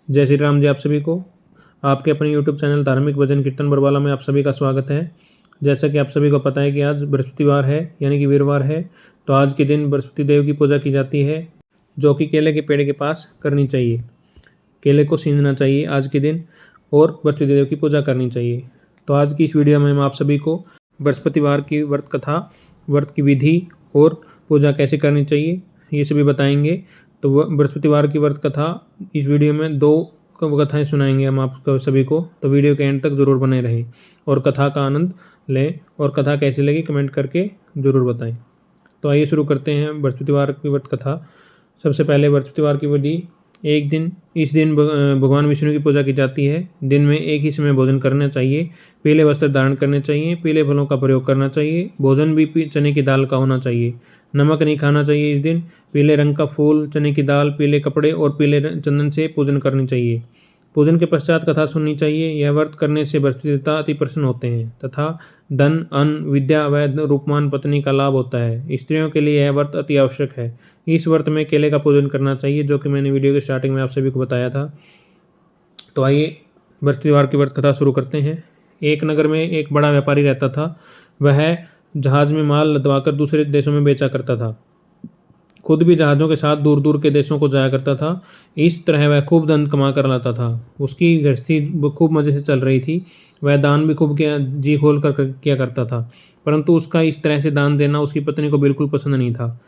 जय श्री राम जी। आप सभी को आपके अपने YouTube चैनल धार्मिक भजन कीर्तन बरवाला में आप सभी का स्वागत है। जैसा कि आप सभी को पता है कि आज बृहस्पतिवार है, यानी कि वीरवार है। तो आज के दिन बृहस्पति देव की पूजा की जाती है, जो कि केले के पेड़ के पास करनी चाहिए। केले को सींचना चाहिए आज के दिन और बृहस्पति देव की पूजा करनी चाहिए। तो आज की इस वीडियो में हम आप सभी को बृहस्पतिवार की व्रत कथा, व्रत की विधि और पूजा कैसे करनी चाहिए, ये सभी बताएंगे। तो बृहस्पतिवार की व्रत कथा, इस वीडियो में 2 कथाएं सुनाएंगे हम आप सभी को। तो वीडियो के एंड तक ज़रूर बने रहें और कथा का आनंद लें। और कथा कैसी लगी कमेंट करके ज़रूर बताएं। तो आइए शुरू करते हैं बृहस्पतिवार की व्रत कथा। सबसे पहले बृहस्पतिवार की विधि। इस दिन भगवान विष्णु की पूजा की जाती है। दिन में एक ही समय भोजन करना चाहिए। पीले वस्त्र धारण करने चाहिए। पीले फलों का प्रयोग करना चाहिए। भोजन भी चने की दाल का होना चाहिए। नमक नहीं खाना चाहिए इस दिन। पीले रंग का फूल, चने की दाल, पीले कपड़े और पीले चंदन से पूजन करनी चाहिए। पूजन के पश्चात कथा सुननी चाहिए। यह व्रत करने से बृहस्पति देवता अति प्रसन्न होते हैं तथा धन, अन्न, विद्या व रूपमान पत्नी का लाभ होता है। स्त्रियों के लिए यह व्रत अति आवश्यक है। इस व्रत में केले का पूजन करना चाहिए, जो कि मैंने वीडियो के स्टार्टिंग में आप सभी को बताया था। तो आइए बृहस्पतिवार की व्रत कथा शुरू करते हैं। एक नगर में एक बड़ा व्यापारी रहता था। वह जहाज में माल लदवाकर दूसरे देशों में बेचा करता था। खुद भी जहाज़ों के साथ दूर दूर के देशों को जाया करता था। इस तरह वह खूब धन कमा कर लाता था। उसकी गृहस्थी खूब मज़े से चल रही थी। वह दान भी खूब जी खोल कर किया करता था, परंतु उसका इस तरह से दान देना उसकी पत्नी को बिल्कुल पसंद नहीं था।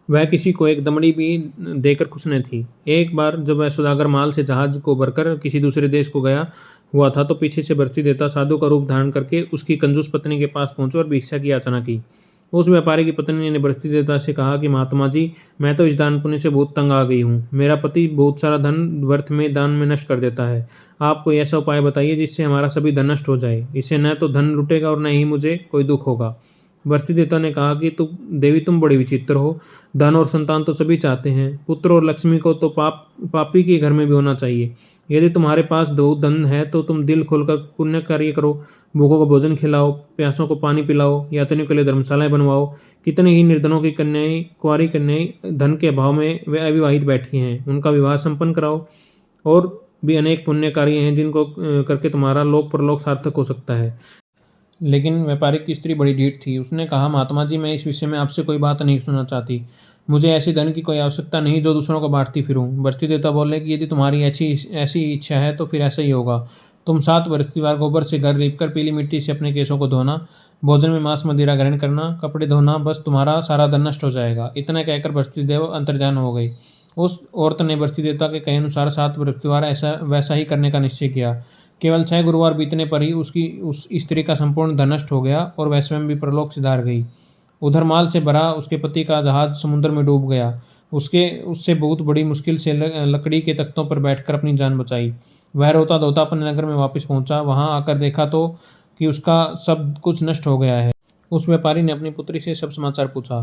वह किसी को एक दमड़ी भी देकर खुश न थी। एक बार जब वह सौदागर माल से जहाज को भरकर किसी दूसरे देश को गया हुआ था, तो पीछे से बृहस्पति देवता साधु का रूप धारण करके उसकी कंजूस पत्नी के पास पहुंचे और भिक्षा की याचना की। उस व्यापारी की पत्नी ने बृहस्पति देवता से कहा कि महात्मा जी, मैं तो इस दान पुण्य से बहुत तंग आ गई हूँ। मेरा पति बहुत सारा धन व्यर्थ में दान में नष्ट कर देता है। आप कोई ऐसा उपाय बताइए जिससे हमारा सभी धन नष्ट हो जाए। इससे न तो धन लुटेगा और न ही मुझे कोई दुख होगा। बृहस्पति देवता ने कहा कि तुम बड़ी विचित्र हो। धन और संतान तो सभी चाहते हैं। पुत्र और लक्ष्मी को तो पापी के घर में भी होना चाहिए। यदि तुम्हारे पास दो धन है तो तुम दिल खोलकर पुण्य कार्य करो। भूखों को भोजन खिलाओ, प्यासों को पानी पिलाओ, यात्रियों के लिए धर्मशालाएं बनवाओ। कितने ही निर्धनों की कन्याएं, कुंवारी कन्याएं धन के अभाव में वे अविवाहित बैठी हैं, उनका विवाह संपन्न कराओ। और भी अनेक पुण्य कार्य हैं जिनको करके तुम्हारा लोक परलोक सार्थक हो सकता है। लेकिन व्यापारी की स्त्री बड़ी ढीठ थी। उसने कहा, महात्मा जी, मैं इस विषय में आपसे कोई बात नहीं सुनना चाहती। मुझे ऐसे धन की कोई आवश्यकता नहीं जो दूसरों को बांटती फिरूं। बृहस्पति देवता बोले कि यदि तुम्हारी ऐसी इच्छा है तो फिर ऐसा ही होगा। तुम 7 बृहस्पतिवार गोबर से घर लीपकर पीली मिट्टी से अपने केशों को धोना, भोजन में मांस मदिरा ग्रहण करना, कपड़े धोना, बस तुम्हारा सारा धन नष्ट हो जाएगा। इतना कहकर बृहस्पति देव अंतर्ध्यान हो गई। उस औरत ने बृहस्पति देवता के कहे अनुसार 7 बृहस्पतिवार ऐसा वैसा ही करने का निश्चय किया। केवल 6 गुरुवार बीतने पर ही उस स्त्री का संपूर्ण धन नष्ट हो गया और वह स्वयं भी परलोक सिधार गई। उधर माल से भरा उसके पति का जहाज समुद्र में डूब गया। उससे बहुत बड़ी मुश्किल से लकड़ी के तख्तों पर बैठकर अपनी जान बचाई। वह रोता धोता अपने नगर में वापस पहुंचा। वहां आकर देखा तो कि उसका सब कुछ नष्ट हो गया है। उस व्यापारी ने अपनी पुत्री से सब समाचार पूछा।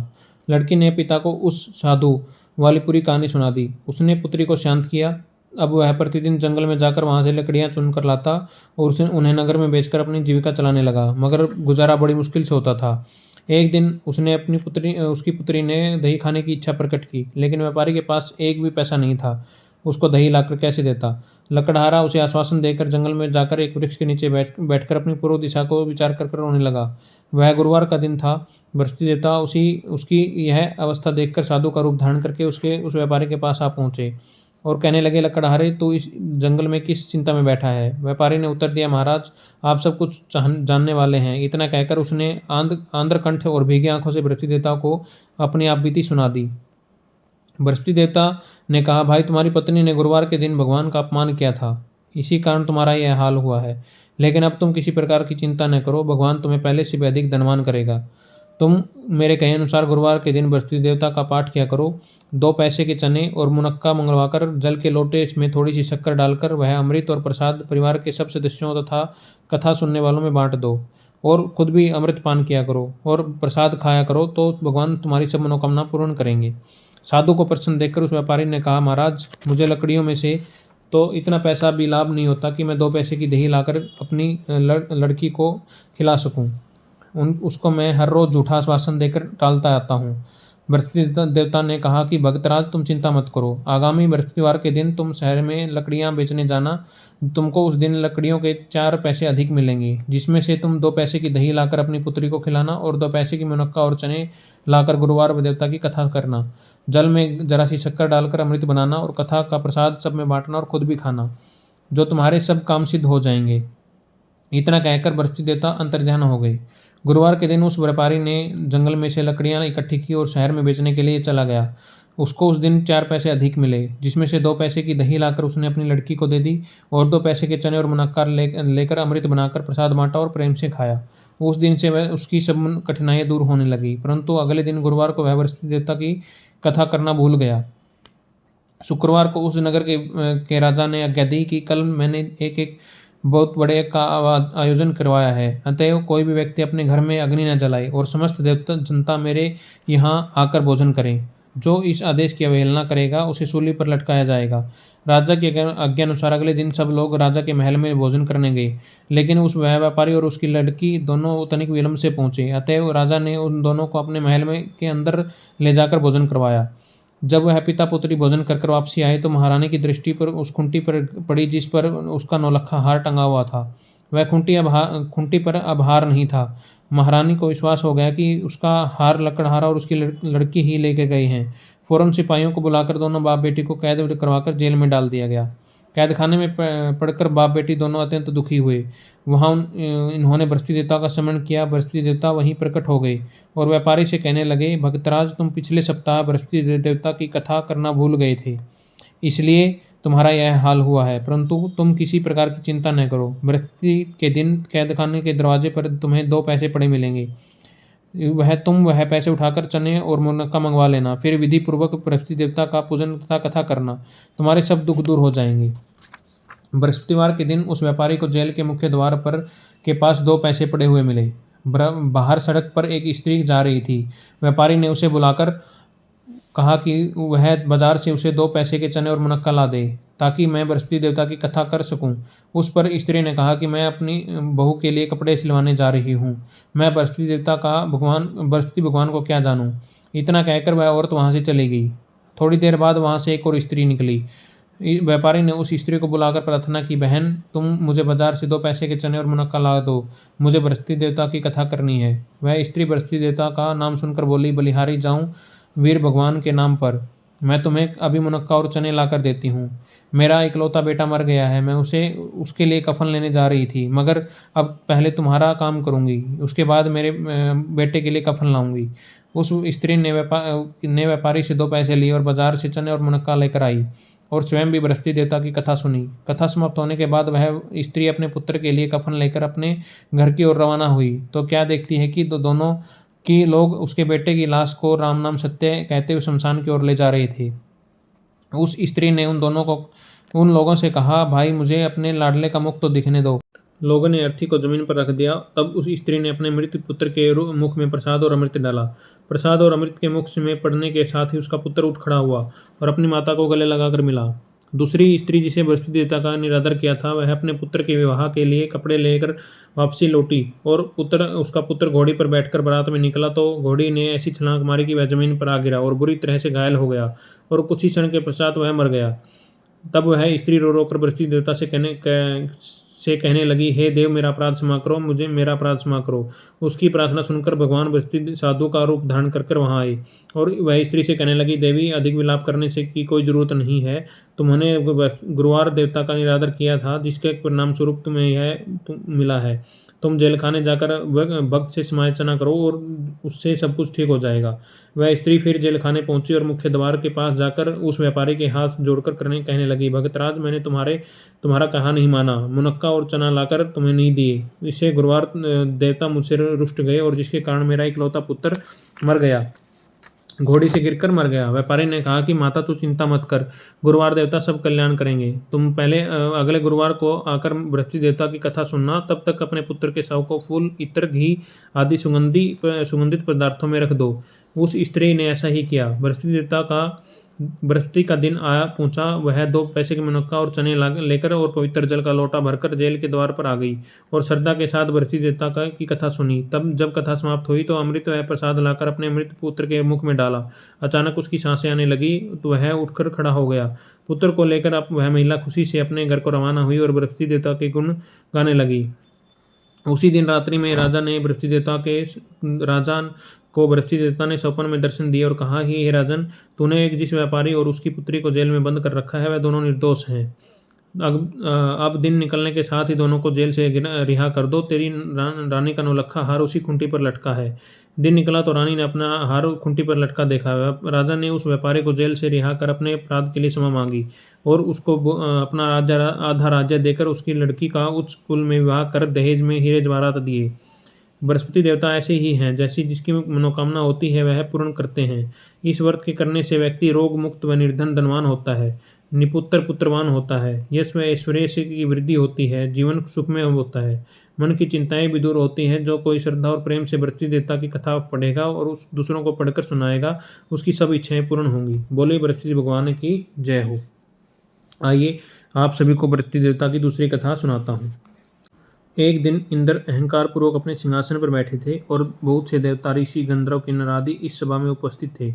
लड़की ने पिता को उस साधु वाली पूरी कहानी सुना दी। उसने पुत्री को शांत किया। अब वह प्रतिदिन जंगल में जाकर वहां से लकड़ियां चुनकर लाता और उन्हें नगर में बेचकर अपनी जीविका चलाने लगा, मगर गुजारा बड़ी मुश्किल से होता था। एक दिन उसकी पुत्री ने दही खाने की इच्छा प्रकट की, लेकिन व्यापारी के पास एक भी पैसा नहीं था। उसको दही लाकर कैसे देता। लकड़हारा उसे आश्वासन देकर जंगल में जाकर एक वृक्ष के नीचे बैठकर अपनी पूर्व दिशा को विचार कर रोने लगा। वह गुरुवार का दिन था। बृहस्पति देवता उसकी यह अवस्था देखकर साधु का रूप धारण करके उस व्यापारी के पास आ पहुंचे और कहने लगे, लकड़हारे, तू इस जंगल में किस चिंता में बैठा है। व्यापारी ने उत्तर दिया, महाराज, आप सब कुछ जानने वाले हैं। इतना कहकर उसने आंध्रकंठ और भीगी आंखों से बृहस्पति देवता को अपनी आप बीती सुना दी। बृहस्पति देवता ने कहा, भाई, तुम्हारी पत्नी ने गुरुवार के दिन भगवान का अपमान किया था, इसी कारण तुम्हारा यह हाल हुआ है। लेकिन अब तुम किसी प्रकार की चिंता न करो, भगवान तुम्हें पहले से भी अधिक धनवान करेगा। तुम मेरे कहे अनुसार गुरुवार के दिन बृहस्पति देवता का पाठ किया करो। 2 पैसे के चने और मुनक्का मंगवाकर जल के लोटे में थोड़ी सी शक्कर डालकर वह अमृत और प्रसाद परिवार के सब सदस्यों तथा कथा सुनने वालों में बांट दो और खुद भी अमृत पान किया करो और प्रसाद खाया करो, तो भगवान तुम्हारी सब मनोकामना पूर्ण करेंगे। साधु को प्रसन्न देखकर उस व्यापारी ने कहा, महाराज, मुझे लकड़ियों में से तो इतना पैसा भी लाभ नहीं होता कि मैं 2 पैसे की दही लाकर अपनी लड़की को खिला सकूं। उसको मैं हर रोज़ झूठा आश्वासन देकर टालता आता हूँ। बृहस्पति देवता ने कहा कि भक्तराज तुम चिंता मत करो, आगामी बृहस्पतिवार के दिन तुम शहर में लकड़ियां बेचने जाना। तुमको उस दिन लकड़ियों के 4 पैसे अधिक मिलेंगे, जिसमें से तुम 2 पैसे की दही लाकर अपनी पुत्री को खिलाना और 2 पैसे की मुनक्का और चने लाकर गुरुवार देवता की कथा करना। जल में जरा सी शक्कर डालकर अमृत बनाना और कथा का प्रसाद सब में बांटना और खुद भी खाना, जो तुम्हारे सब काम सिद्ध हो जाएंगे। इतना कहकर बृहस्पति देवता अंतर्ध्यान हो गए। गुरुवार के दिन उस व्यापारी ने जंगल में से लकड़ियां इकट्ठी की और शहर में बेचने के लिए चला गया। उसको उस दिन 4 पैसे अधिक मिले, जिसमें से 2 पैसे की दही लाकर उसने अपनी लड़की को दे दी और 2 पैसे के चने और मुनक्का लेकर अमृत बनाकर प्रसाद बांटा और प्रेम से खाया। उस दिन से वह उसकी सब कठिनाइयां दूर होने लगी। परंतु अगले दिन गुरुवार को वह बृहस्पति देवता की कथा करना भूल गया। शुक्रवार को उस नगर के राजा ने आज्ञा दी कि कल मैंने एक बहुत बड़े का आयोजन करवाया है, अतएव कोई भी व्यक्ति अपने घर में अग्नि न जलाए और समस्त देवता जनता मेरे यहाँ आकर भोजन करें। जो इस आदेश की अवहेलना करेगा उसे सूली पर लटकाया जाएगा। राजा की आज्ञा अनुसार अगले दिन सब लोग राजा के महल में भोजन करने गए, लेकिन उस व्यापारी और उसकी लड़की दोनों तनिक विलंब से पहुंचे। अतएव राजा ने उन दोनों को अपने महल में के अंदर ले जाकर भोजन करवाया। जब वह पिता पुत्री भोजन कर वापसी आए तो महारानी की दृष्टि पर उस खुंटी पर पड़ी जिस पर उसका नौलखा हार टंगा हुआ था। वह खुंटी पर अब हार नहीं था। महारानी को विश्वास हो गया कि उसका हार लकड़हारा और उसकी लड़की ही लेके गए हैं। फौरन सिपाहियों को बुलाकर दोनों बाप बेटी को कैद करवाकर जेल में डाल दिया गया। कैदखाने में पड़कर बाप बेटी दोनों अत्यंत दुखी हुए। वहाँ इन्होंने बृहस्पति देवता का स्मरण किया। बृहस्पति देवता वहीं प्रकट हो गए और व्यापारी से कहने लगे, भक्तराज तुम पिछले सप्ताह बृहस्पति देवता की कथा करना भूल गए थे, इसलिए तुम्हारा यह हाल हुआ है। परंतु तुम किसी प्रकार की चिंता न करो। बृहस्पति के दिन कैदखाने के दरवाजे पर तुम्हें 2 पैसे पड़े मिलेंगे। वह पैसे उठाकर चने और मुनक्का मंगवा लेना। फिर विधि पूर्वक बृहस्पति देवता का पूजन तथा कथा करना, तुम्हारे सब दुख दूर हो जाएंगे। बृहस्पतिवार के दिन उस व्यापारी को जेल के मुख्य द्वार पर के पास 2 पैसे पड़े हुए मिले। बाहर सड़क पर एक स्त्री जा रही थी। व्यापारी ने उसे बुलाकर कहा कि वह बाजार से उसे 2 पैसे के चने और मुनक्का ला दे, ताकि मैं बृहस्पति देवता की कथा कर सकूं। उस पर स्त्री ने कहा कि मैं अपनी बहू के लिए कपड़े सिलवाने जा रही हूँ, मैं बृहस्पति भगवान को क्या जानूं। इतना कहकर वह औरत वहाँ से चली गई। थोड़ी देर बाद वहाँ से एक और स्त्री निकली। व्यापारी ने उस स्त्री को बुलाकर प्रार्थना की, बहन तुम मुझे बाजार से 2 पैसे के चने और मुनक्का ला दो, मुझे बृहस्पति देवता की कथा करनी है। वह स्त्री बृहस्पति देवता का नाम सुनकर बोली, बलिहारी जाऊँ वीर भगवान के नाम पर, मैं तुम्हें अभी मुनक्का और चने लाकर देती हूँ। मेरा इकलौता बेटा मर गया है, मैं उसके लिए कफन लेने जा रही थी, मगर अब पहले तुम्हारा काम करूँगी, उसके बाद मेरे बेटे के लिए कफन लाऊंगी। उस स्त्री ने व्यापारी से 2 पैसे लिए और बाजार से चने और मुनक्का लेकर आई और स्वयं भी बृहस्पति देवता की कथा सुनी। कथा समाप्त होने के बाद वह स्त्री अपने पुत्र के लिए कफन लेकर अपने घर की ओर रवाना हुई तो क्या देखती है कि दोनों कि लोग उसके बेटे की लाश को राम नाम सत्य कहते हुए शमशान की ओर ले जा रहे थे। उस स्त्री ने उन लोगों से कहा, भाई मुझे अपने लाडले का मुख तो दिखने दो। लोगों ने अर्थी को जमीन पर रख दिया। तब उस स्त्री ने अपने मृत पुत्र के मुख में प्रसाद और अमृत डाला। प्रसाद और अमृत के मुख में पड़ने के साथ ही उसका पुत्र उठ खड़ा हुआ और अपनी माता को गले लगाकर मिला। दूसरी स्त्री जिसे बृहस्पति देवता का निरादर किया था, वह अपने पुत्र के विवाह के लिए कपड़े लेकर वापसी लौटी और उसका पुत्र घोड़ी पर बैठकर बारात में निकला तो घोड़ी ने ऐसी छलांग मारी कि वह जमीन पर आ गिरा और बुरी तरह से घायल हो गया और कुछ ही क्षण के पश्चात वह मर गया। तब वह स्त्री रो रो कर बृहस्पति देवता से कहने लगी, हे देव मेरा अपराध क्षमा करो, मुझे मेरा अपराध क्षमा करो। उसकी प्रार्थना सुनकर भगवान बृहस्पति साधु का रूप धारण कर वहाँ आए और वह स्त्री से कहने लगी, देवी अधिक विलाप करने से की कोई जरूरत नहीं है। तुमने गुरुवार देवता का निरादर किया था, जिसके परिणाम स्वरूप तुम्हें यह मिला है। तुम जेलखाने जाकर भक्त से समालोचना करो और उससे सब कुछ ठीक हो जाएगा। वह स्त्री फिर जेलखाने पहुंची और मुख्य द्वार के पास जाकर उस व्यापारी के हाथ जोड़कर कहने लगी, भक्तराज मैंने तुम्हारा कहा नहीं माना, मुनक्का और चना लाकर तुम्हें नहीं दिए। इससे गुरुवार देवता मुझसे रुष्ट गए और जिसके कारण मेरा इकलौता पुत्र मर गया, घोड़ी से गिरकर मर गया। व्यापारी ने कहा कि माता तू चिंता मत कर, गुरुवार देवता सब कल्याण करेंगे। तुम पहले अगले गुरुवार को आकर बृहस्पति देवता की कथा सुनना, तब तक अपने पुत्र के शव को फूल, इत्र, घी आदि सुगंधित पदार्थों में रख दो। उस स्त्री ने ऐसा ही किया। बृहस्पति देवता का बृहस्पति का दिन आया पहुंचा। वह 2 पैसे की मुनक्का और चने लेकर और पवित्र जल का लोटा भरकर जेल के द्वार पर आ गई और श्रद्धा के साथ बृहस्पति देवता की कथा सुनी। तब जब कथा समाप्त हुई तो अमृत व प्रसाद लाकर अपने मृत पुत्र के मुख में डाला। अचानक उसकी सांसें आने लगी तो वह उठकर खड़ा हो गया। पुत्र को लेकर अब वह महिला खुशी से अपने घर को रवाना हुई और बृहस्पति देवता के गुण गाने लगी। उसी दिन रात्रि में राजा को बृहस्पति देवता ने स्वप्न में दर्शन दिए और कहा कि हे राजन, तूने जिस व्यापारी और उसकी पुत्री को जेल में बंद कर रखा है वह दोनों निर्दोष हैं। अब दिन निकलने के साथ ही दोनों को जेल से रिहा कर दो। तेरी रानी का नौलखा हार उसी खूंटी पर लटका है। दिन निकला तो रानी ने अपना हार खूंटी पर लटका देखा। राजा ने उस व्यापारी को जेल से रिहा कर अपने अपराध के लिए क्षमा मांगी और उसको अपना आधा राज्य देकर उसकी लड़की का उच्च कुल में विवाह कर दहेज में हीरे जवाहरात दिए। बृहस्पति देवता ऐसे ही हैं, जैसी जिसकी मनोकामना होती है वह पूर्ण करते हैं। इस व्रत के करने से व्यक्ति रोग मुक्त व निर्धन धनवान होता है, निपुत्र पुत्रवान होता है, यश व ऐश्वर्य की वृद्धि होती है, जीवन सुखमय होता है, मन की चिंताएं भी दूर होती हैं। जो कोई श्रद्धा और प्रेम से बृहस्पति देवता की कथा पढ़ेगा और उस दूसरों को पढ़कर सुनाएगा, उसकी सब इच्छाएं पूर्ण होंगी। बोले बृहस्पति भगवान की जय हो। आइए आप सभी को बृहस्पति देवता की दूसरी कथा सुनाता हूँ। एक दिन इंद्र अहंकार पूर्वक अपने सिंहासन पर बैठे थे और बहुत से देवता, ऋषि, गंधर्व, किन्नर आदि इस सभा में उपस्थित थे।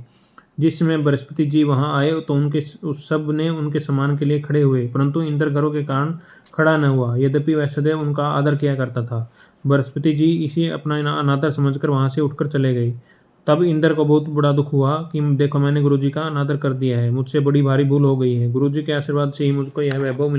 जिस समय बृहस्पति जी वहां आए तो उस सब ने उनके सम्मान के लिए खड़े हुए, परंतु इंद्र गर्व के कारण खड़ा न हुआ, यद्यपि वह सदैव उनका आदर किया करता था। बृहस्पति जी इसे अपना अनादर समझकर वहां से उठकर चले गए। तब इंद्र को बहुत बड़ा दुख हुआ कि देखो, मैंने गुरुजी का अनादर कर दिया है, मुझसे बड़ी भारी भूल हो गई है। गुरुजी के आशीर्वाद से ही मुझको यह वैभव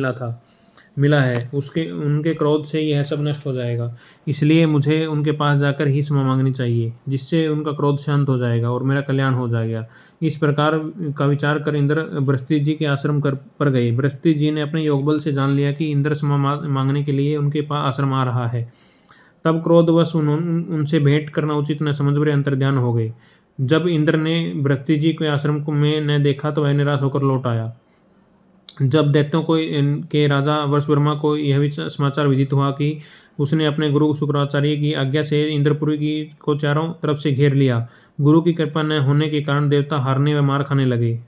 मिला है, उनके क्रोध से यह सब नष्ट हो जाएगा। इसलिए मुझे उनके पास जाकर ही क्षमा मांगनी चाहिए, जिससे उनका क्रोध शांत हो जाएगा और मेरा कल्याण हो जाएगा। इस प्रकार का विचार कर इंद्र बृहस्पति जी के आश्रम पर गए। बृहस्पति जी ने अपने योग बल से जान लिया कि इंद्र क्षमा मांगने के लिए उनके पास आश्रम आ रहा है। तब क्रोधवश उनसे भेंट करना उचित न समझ वे अंतर्ध्यान हो गए। जब इंद्र ने बृहस्पति जी के आश्रम में न देखा तो वह निराश होकर लौट आया। जब दैत्यों को के राजा वर्षवर्मा को यह भी समाचार विदित हुआ कि उसने अपने गुरु शुक्राचार्य की आज्ञा से इंद्रपुरी को चारों तरफ से घेर लिया, गुरु की कृपा न होने के कारण देवता हारने व मार खाने लगे।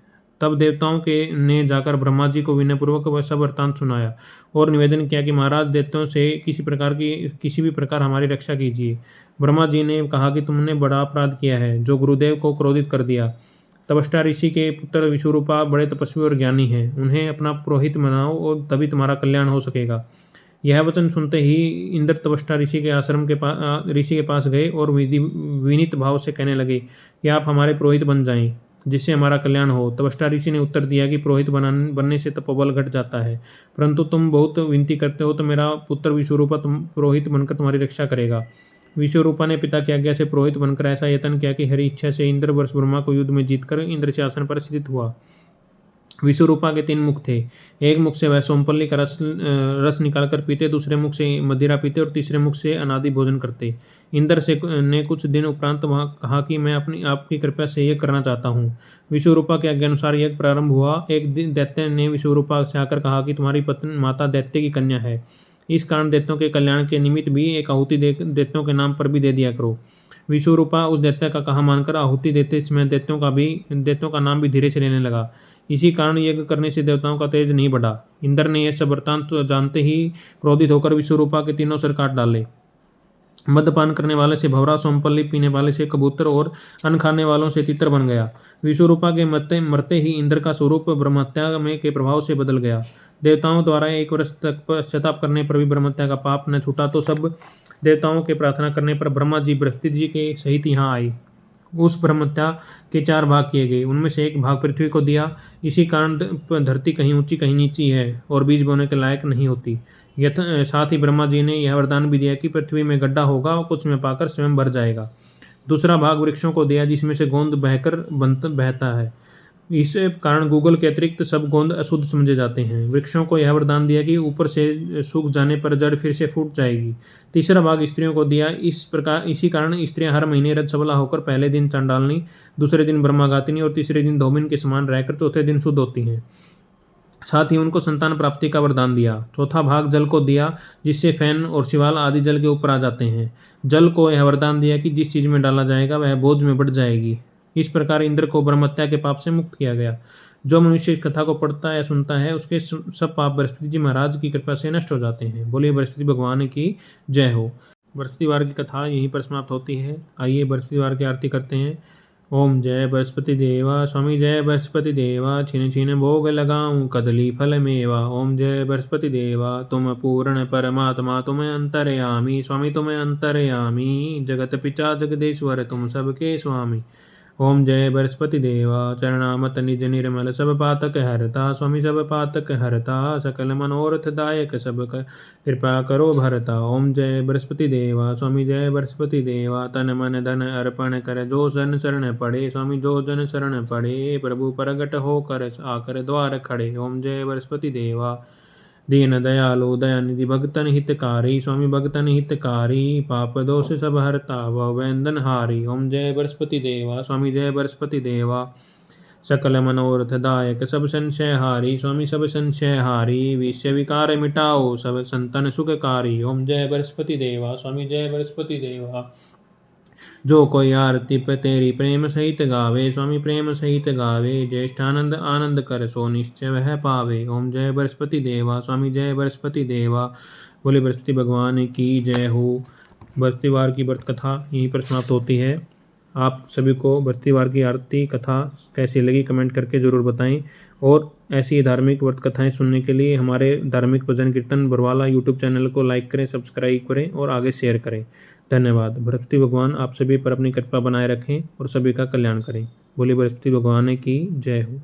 तब देवताओं के ने जाकर ब्रह्मा जी को विनयपूर्वक वह सब वृत्तांत सुनाया और निवेदन किया कि महाराज, दैत्यों से किसी भी प्रकार हमारी रक्षा कीजिए। ब्रह्मा जी ने कहा कि तुमने बड़ा अपराध किया है, जो गुरुदेव को क्रोधित कर दिया। तपस्या ऋषि के पुत्र विश्वरूपा बड़े तपस्वी और ज्ञानी हैं, उन्हें अपना पुरोहित बनाओ और तभी तुम्हारा कल्याण हो सकेगा। यह वचन सुनते ही इंद्र तपस्या ऋषि के पास गए और विनीत भाव से कहने लगे कि आप हमारे पुरोहित बन जाएं, जिससे हमारा कल्याण हो। तपस्या ऋषि ने उत्तर दिया कि पुरोहित बनने से तपोबल घट जाता है, परंतु तुम बहुत विनती करते हो तो मेरा पुत्र विश्वरूपा पुरोहित बनकर तुम्हारी रक्षा करेगा। विश्वरूपा ने पिता की आज्ञा से पुरोहित बनकर ऐसा यत्न किया कि हरि इच्छा से इंद्र वर्षवर्मा को युद्ध में जीतकर इंद्र सिंहासन पर स्थित हुआ। विश्वरूपा के 3 मुख थे। एक मुख से वह सोमपल्ली का रस निकालकर पीते, दूसरे मुख से मदिरा पीते और तीसरे मुख से अनादि भोजन करते। इंद्र ने कुछ दिन उपरांत वहां कहा कि मैं आपकी कृपा से यज्ञ करना चाहता हूँ। विश्वरूपा के आज्ञानुसार यज्ञ प्रारंभ हुआ। एक दिन दैत्य ने विश्वरूपा से आकर कहा कि तुम्हारी पत्नी माता दैत्य की कन्या है, इस कारण दैत्यों के कल्याण के निमित्त भी एक आहुति दैत्यों के नाम पर भी दे दिया करो। विश्वरूपा उस दैत्य का कहा मानकर आहुति देते समय दैत्यों का नाम भी धीरे से लेने लगा। इसी कारण यज्ञ करने से देवताओं का तेज नहीं बढ़ा। इंद्र ने यह सब वृत्तांत जानते ही क्रोधित होकर विश्वरूपा के 3 सिर काट डाले। मद्यपान करने वाले से भंवरा, सोमपल्ली पीने वाले से कबूतर और अन्न खाने वालों से तितर बन गया। विश्वरूपा के मरते ही इंद्र का स्वरूप ब्रह्महत्या के प्रभाव से बदल गया। देवताओं द्वारा 1 वर्ष तक पश्चाताप करने पर भी ब्रह्महत्या का पाप न छूटा तो सब देवताओं के प्रार्थना करने पर ब्रह्मा जी बृहस्पति जी के सहित यहाँ आए। उस ब्रह्महत्या के 4 भाग किए गए, उनमें से 1 भाग पृथ्वी को दिया। इसी कारण धरती कहीं ऊंची कहीं नीची है और बीज बोने के लायक नहीं होती। साथ ही ब्रह्मा जी ने यह वरदान भी दिया कि पृथ्वी में गड्ढा होगा और कुछ में पाकर स्वयं भर जाएगा। दूसरा भाग वृक्षों को दिया, जिसमें से गोंद बहता है। इस कारण गूगल के अतिरिक्त सब गोंद अशुद्ध समझे जाते हैं। वृक्षों को यह वरदान दिया कि ऊपर से सूख जाने पर जड़ फिर से फूट जाएगी। तीसरा भाग स्त्रियों को दिया। इसी कारण स्त्रियां हर महीने रजस्वला होकर पहले दिन चांडालनी, दूसरे दिन ब्रह्मागातिनी और तीसरे दिन धौमिन के समान रहकर चौथे दिन शुद्ध होती हैं। साथ ही उनको संतान प्राप्ति का वरदान दिया। चौथा भाग जल को दिया, जिससे फैन और शिवाल आदि जल के ऊपर आ जाते हैं। जल को यह वरदान दिया कि जिस चीज में डाला जाएगा वह बोझ में बढ़ जाएगी। इस प्रकार इंद्र को ब्रह्महत्या के पाप से मुक्त किया गया। जो मनुष्य इस कथा को पढ़ता या सुनता है उसके सब पाप बृहस्पति जी महाराज की कृपा से नष्ट हो जाते हैं। बोलिए बृहस्पति भगवान की जय हो। बृहस्पतिवार की कथा यहीं पर समाप्त होती है। आइए बृहस्पतिवार की आरती करते हैं। ओम जय बृहस्पति देवा स्वामी जय बृहस्पति देवा, छिन छिन भोग लगाऊं कदली फल मेवा। ओम जय बृहस्पति देवा तुम पूर्ण परमात्मा तुम अंतर्यामी, स्वामी तुम अंतर्यामी, जगत पिता जगदीश्वर तुम सबके स्वामी। ओम जय बृहस्पति देवा चरणामत निज निर्मल सब पातक हरता, स्वामी सब पातक हरता, सकल मनोरथ दायक सब कृपा करो भरता। ओम जय बृहस्पति देवा स्वामी जय बृहस्पति देवा, तन मन धन अर्पण कर जो जन शरण पड़े, स्वामी जो जन शरण पड़े, प्रभु प्रगट होकर आकर द्वार खड़े। ओम जय बृहस्पति देवा दीन दयालु दयानिधि भगतन हितकारी, स्वामी भगतन हितकारी, पाप दोष सब हरता व वैंदन हारी। ओम जय बृहस्पति देवा स्वामी जय बृहस्पति देवा, सकल मनोरथ दायक सब संशय हारी, स्वामी सब संशय हारी, विषय विकार मिटाओ सब संतन सुखकारी। ओम जय बृहस्पति देवा स्वामी जय बृहस्पति देवा, जो कोई आरती पे तेरी प्रेम सहित गावे, स्वामी प्रेम सहित गावे, ज्येष्ठानंद आनंद कर सो निश्चय वह पावे। ओम जय बृहस्पति देवा स्वामी जय बृहस्पति देवा, बोले बृहस्पति भगवान की जय हो। बृहस्पतिवार की व्रत कथा यहीं पर समाप्त होती है। आप सभी को बृहस्पतिवार की आरती कथा कैसी लगी कमेंट करके ज़रूर बताएं, और ऐसी धार्मिक व्रत कथाएं सुनने के लिए हमारे धार्मिक भजन कीर्तन बरवाला यूट्यूब चैनल को लाइक करें, सब्सक्राइब करें और आगे शेयर करें। धन्यवाद। बृहस्पति भगवान आप सभी पर अपनी कृपा बनाए रखें और सभी का कल्याण करें। बोलिए बृहस्पति भगवान की जय हो।